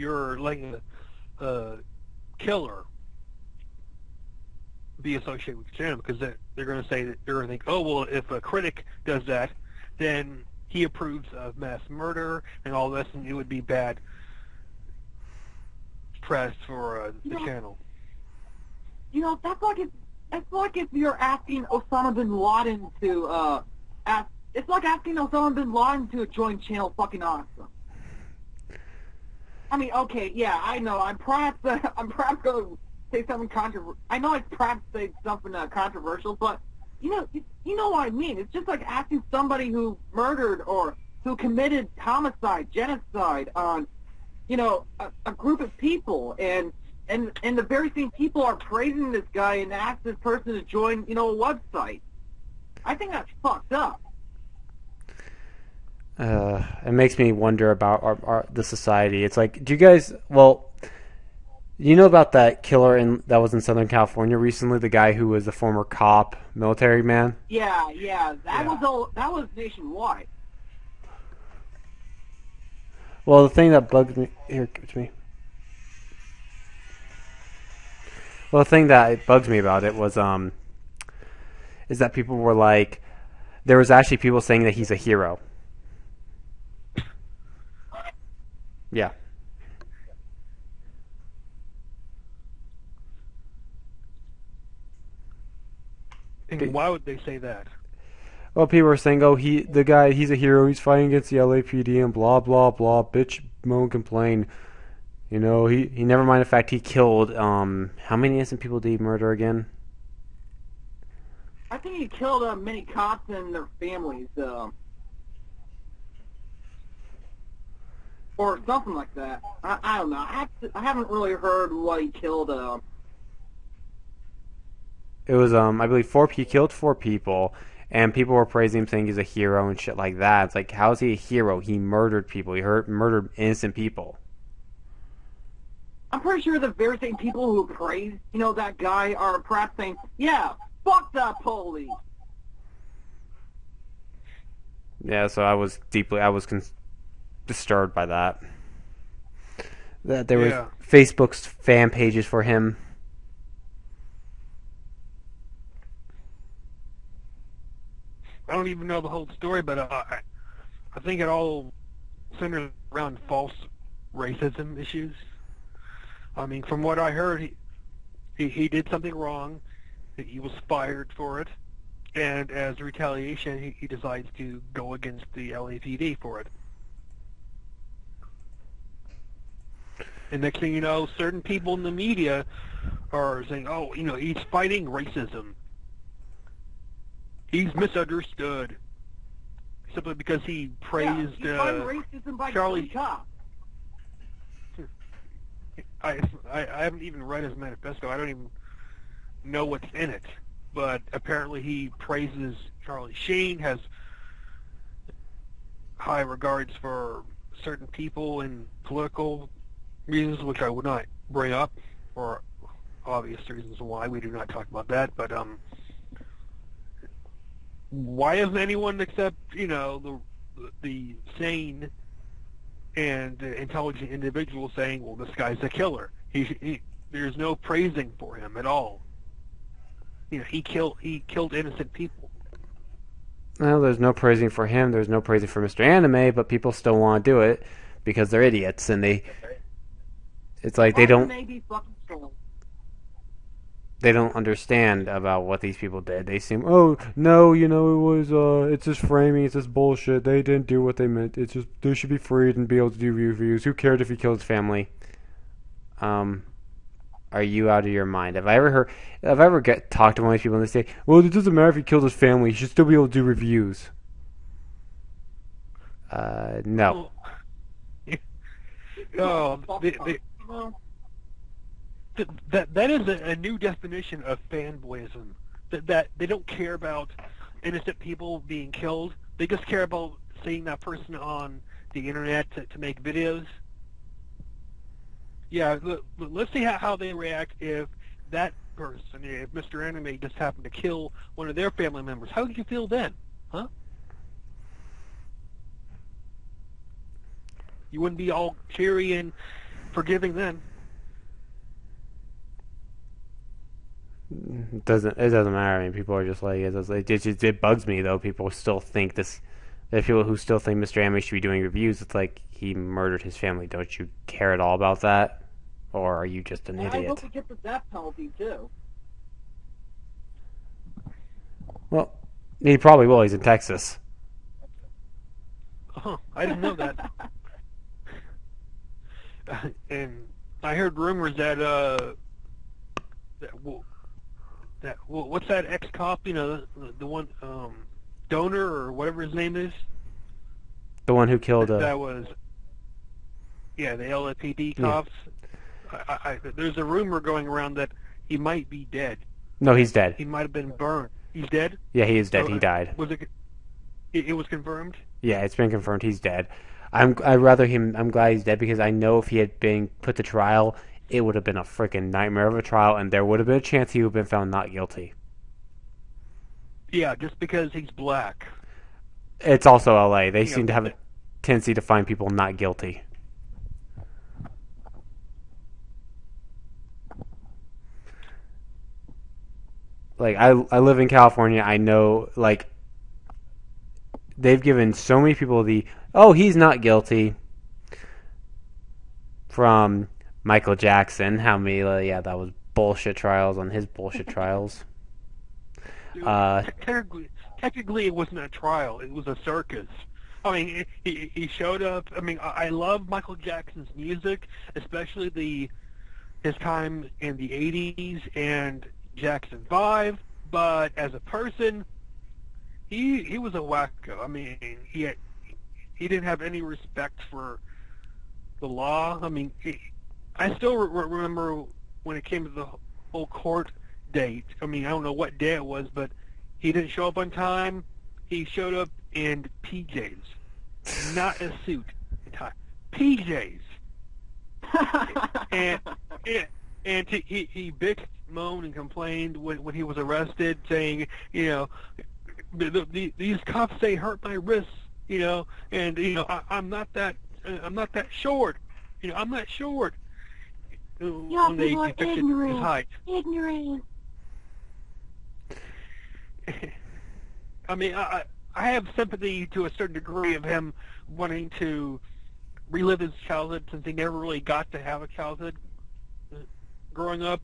you're letting a killer be associated with your channel, because they're going to say that they're going to think, oh well, if a critic does that, then he approves of mass murder and all this, and it would be bad press for the channel. That's like if you're asking Osama bin Laden to it's like asking Osama bin Laden to join Channel Fucking Awesome. I mean, okay, yeah, I know. I'm perhaps going to say something controversial. I know I perhaps say something controversial, but you know what I mean. It's just like asking somebody who murdered or who committed homicide, genocide on, a group of people, and the very same people are praising this guy and ask this person to join, a website. I think that's fucked up. It makes me wonder about the society. It's like, do you guys, well, you know about that killer that was in Southern California recently, the guy who was a former cop, military man? Yeah, that was nationwide. Well, the thing that bugged me, here, give it to me. Well, the thing that bugs me about it was, is that people were like, there was actually people saying that he's a hero. Yeah. And why would they say that? Well, people were saying, oh, he's a hero, he's fighting against the LAPD and blah, blah, blah, bitch, moan, complain. He never mind the fact he killed, how many innocent people did he murder again? I think he killed many cops and their families, or something like that. I don't know. I haven't really heard what he killed. It was, I believe, he killed 4 people, and people were praising him, saying he's a hero and shit like that. It's like, how is he a hero? He murdered people. He murdered innocent people. I'm pretty sure the very same people who praise, that guy are perhaps saying, yeah, fuck that police. Yeah, so I was disturbed by that. That there was Facebook's fan pages for him. I don't even know the whole story, but I think it all centers around false racism issues. I mean, from what I heard, he did something wrong. He was fired for it, and as retaliation, he decides to go against the LAPD for it. And next thing you know, certain people in the media are saying, "Oh, he's fighting racism. He's misunderstood simply because he praised racism by Charlie." Cop. I haven't even read his manifesto. I don't even know what's in it. But apparently he praises Charlie Sheen, has high regards for certain people in political reasons, which I would not bring up, for obvious reasons why we do not talk about that. But why isn't anyone except the sane and intelligent individual saying, well, this guy's a killer? There's no praising for him at all. He killed innocent people. Well, there's no praising for him. There's no praising for Mr. Anime, but people still want to do it because they're idiots, and it's like they don't understand about what these people did. They seem, oh no, it was it's just framing, it's just bullshit. They didn't do what they meant. It's just they should be freed and be able to do reviews. Who cared if he killed his family? Are you out of your mind? Have I ever talked to one of these people and they say, well, it doesn't matter if he killed his family, he should still be able to do reviews? No. That is a new definition of fanboyism. That they don't care about innocent people being killed. They just care about seeing that person on the internet to make videos. Yeah, let's see how they react if that person, if Mr. Anime just happened to kill one of their family members. How would you feel then? Huh? You wouldn't be all cheery and forgiving then. It doesn't matter. I mean, people are just like it bugs me though. People still think this. There are people who still think Mr. Amy should be doing reviews. It's like he murdered his family. Don't you care at all about that, or are you just an I idiot? hope he gets the death penalty too. Well, he probably will. He's in Texas. Oh, I didn't know that. And I heard rumors that what's that ex-cop? You know, the one Donor or whatever his name is. The one who killed. That was. Yeah, the LAPD cops. Yeah. There's a rumor going around that he might be dead. No, he's dead. He might have been burned. He's dead? Yeah, he is dead. So, he died. Was it was confirmed? Yeah, it's been confirmed. He's dead. I'm glad he's dead because I know if he had been put to trial, it would have been a freaking nightmare of a trial, and there would have been a chance he would have been found not guilty. Yeah, just because he's black. It's also LA. They seem to have a tendency to find people not guilty. Like I live in California. I know like they've given so many people the he's not guilty from Michael Jackson. How many that was bullshit trials on his bullshit trials. Dude, technically it wasn't a trial. It was a circus. I mean, he showed up. I mean, I love Michael Jackson's music, especially his time in the 80s and Jackson 5, but as a person, he was a wacko. I mean, he didn't have any respect for the law. I mean, I still remember when it came to the whole court date. I mean, I don't know what day it was, but he didn't show up on time. He showed up in PJs, not a suit. PJs. And he bitched, moaned, and complained when he was arrested, saying, you know, these cops say hurt my wrists, you know, and you know I'm not that short, you know, I'm not short. When they depicted his height. Ignorant. I mean, I have sympathy to a certain degree of him wanting to relive his childhood since he never really got to have a childhood growing up.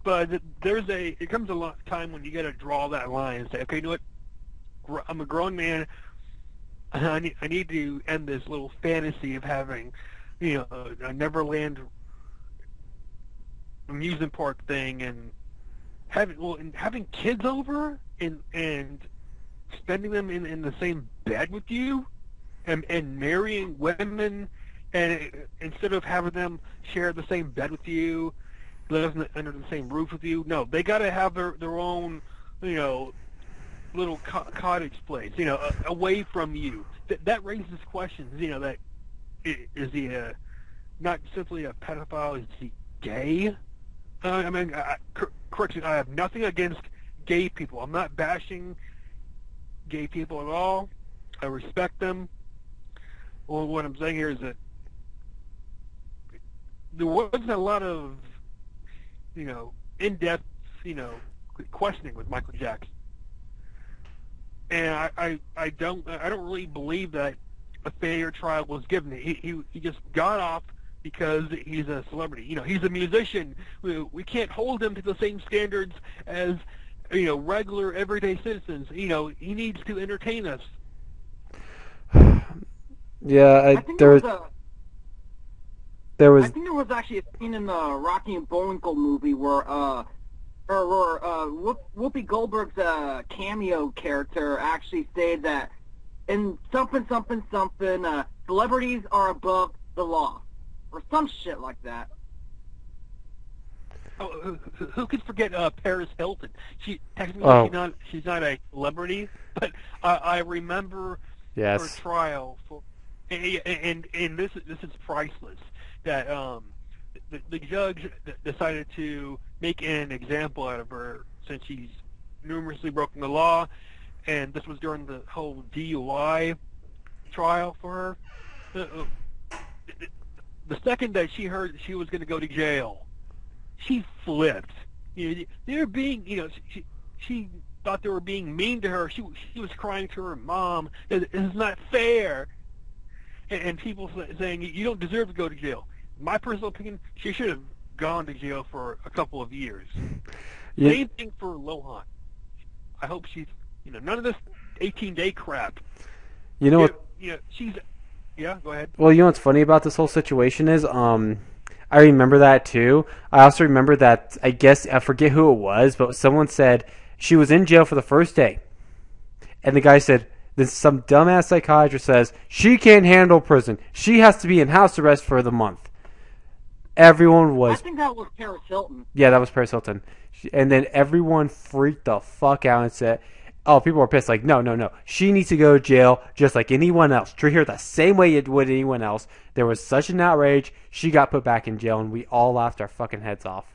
But it comes a time when you got to draw that line and say, okay, you know what? I'm a grown man. I need to end this little fantasy of having, you know, a Neverland amusement park thing and having kids over and spending them in the same bed with you and marrying women and instead of having them share the same bed with you, live under the same roof with you. No, they got to have their own, you know, little cottage place, you know, away from you. That raises questions, you know, that is he not simply a pedophile, is he gay? I mean, correction, I have nothing against gay people. I'm not bashing gay people at all. I respect them. Well, what I'm saying here is that there wasn't a lot of, you know, in-depth, you know, questioning with Michael Jackson. And I don't really believe that a fair trial was given. He just got off because he's a celebrity. You know, he's a musician. We can't hold him to the same standards as, you know, regular everyday citizens. You know, he needs to entertain us. Yeah, I think there was I think there was actually a scene in the Rocky and Bullwinkle movie where Whoopi Goldberg's cameo character actually stated that in something, celebrities are above the law, or some shit like that. Oh, who could forget Paris Hilton? She technically she's not a celebrity, but I remember her trial for, and this is priceless. That the judge decided to make an example out of her since she's numerously broken the law, and this was during the whole DUI trial for her. the second that she heard she was going to go to jail, she flipped. They're being, she thought they were being mean to her. She was crying to her mom. It's not fair. And people saying you don't deserve to go to jail. My personal opinion, she should have gone to jail for a couple of years. Yeah. Same thing for Lohan. I hope she's, none of this 18-day crap. You know what? She's. Yeah, go ahead. Well, you know what's funny about this whole situation is, I remember that too. I also remember that, I guess, I forget who it was, but someone said she was in jail for the first day. And the guy said, some dumbass psychiatrist says, she can't handle prison. She has to be in house arrest for the month. Everyone was... I think that was Paris Hilton. Yeah, that was Paris Hilton. And then everyone freaked the fuck out and said... Oh, people were pissed. Like, no. She needs to go to jail just like anyone else. Treat her the same way you would anyone else. There was such an outrage. She got put back in jail, and we all laughed our fucking heads off.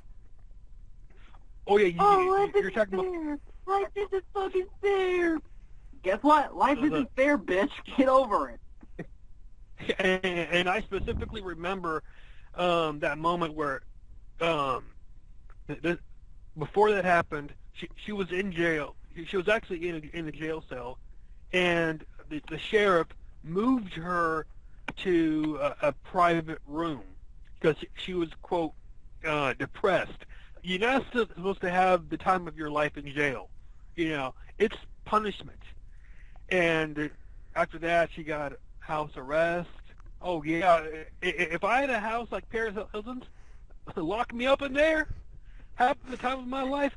Oh, yeah, life you're isn't talking fair. about... Life isn't fucking fair. Guess what? Life isn't fair, bitch. Get over it. And I specifically remember that moment where before that happened, she was in jail. She was actually in a jail cell, and the sheriff moved her to a private room because she was, quote, depressed. You're not supposed to have the time of your life in jail. It's punishment. And after that, she got house arrest. Oh, yeah. If I had a house like Paris Hilton's, lock me up in there, half the time of my life,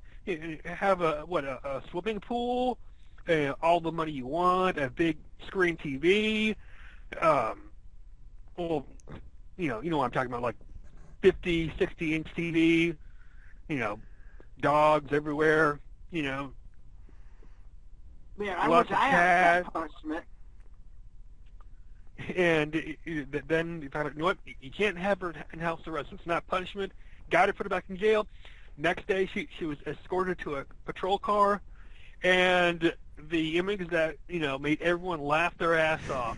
have a swimming pool, all the money you want, a big screen TV, well, you know what I'm talking about, like 50, 60-inch TV, dogs everywhere, Man, I lots wish of I had cats. that punishment. And then you found out, you can't have her in house arrest. It's not punishment. Got her, put her back in jail. Next day, she was escorted to a patrol car, and the image that made everyone laugh their ass off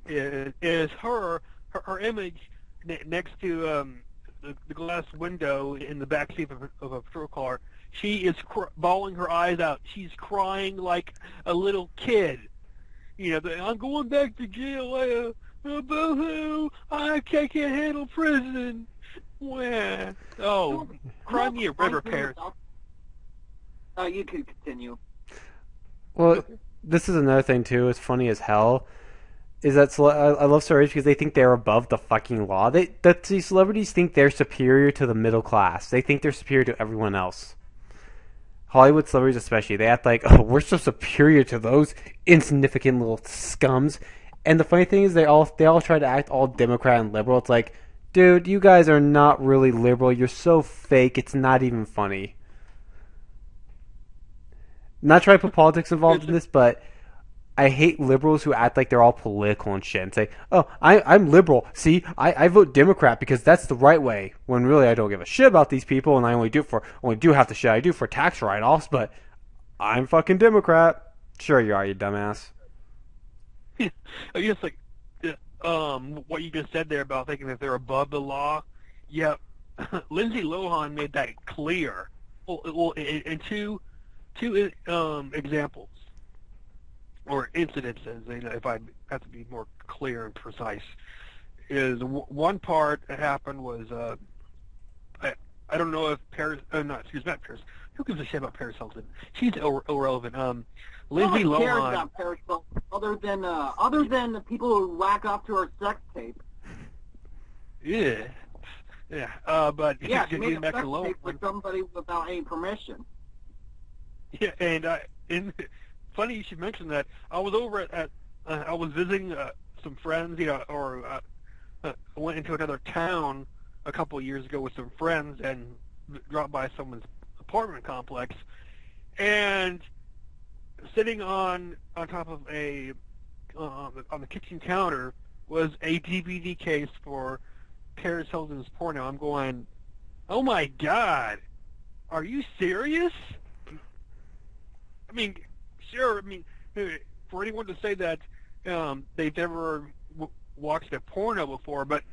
is her image next to the glass window in the back seat of a patrol car. She is bawling her eyes out. She's crying like a little kid. I'm going back to jail. Boo-hoo! I can't handle prison. Well, cry me a river, Paris. You can continue. Well, this is another thing too. It's funny as hell. Is that I love celebrities because they think they're above the fucking law. These celebrities think they're superior to the middle class. They think they're superior to everyone else. Hollywood celebrities especially, they act like, oh, we're so superior to those insignificant little scums. And the funny thing is, they all try to act all Democrat and liberal. It's like, dude, you guys are not really liberal. You're so fake. It's not even funny. Not trying to put politics involved in this, but I hate liberals who act like they're all political and shit and say, oh, I'm liberal. See, I vote Democrat because that's the right way. When really I don't give a shit about these people, and I only do half the shit I do for tax write-offs, but I'm fucking Democrat. Sure you are, you dumbass. I guess what you just said there about thinking that they're above the law. Yeah, Lindsay Lohan made that clear. Well, in two examples or incidences, if I have to be more clear and precise, is one part that happened was I don't know if Paris, not Paris. Who gives a shit about Paris Hilton? She's irrelevant. Lindsay No one cares Lohan. about Paris Hilton other than the people who whack off to her sex tape. Yeah. But Yeah, she made getting a back sex to Lohan. tape with somebody without any permission. Yeah, and funny you should mention that. I was over I was visiting some friends, or went into another town a couple of years ago with some friends and dropped by someone's apartment complex, and sitting on top of on the kitchen counter was a DVD case for Paris Hilton's porno. I'm going, oh my God, are you serious? I mean, sure. I mean, for anyone to say that they've never watched a porno before, but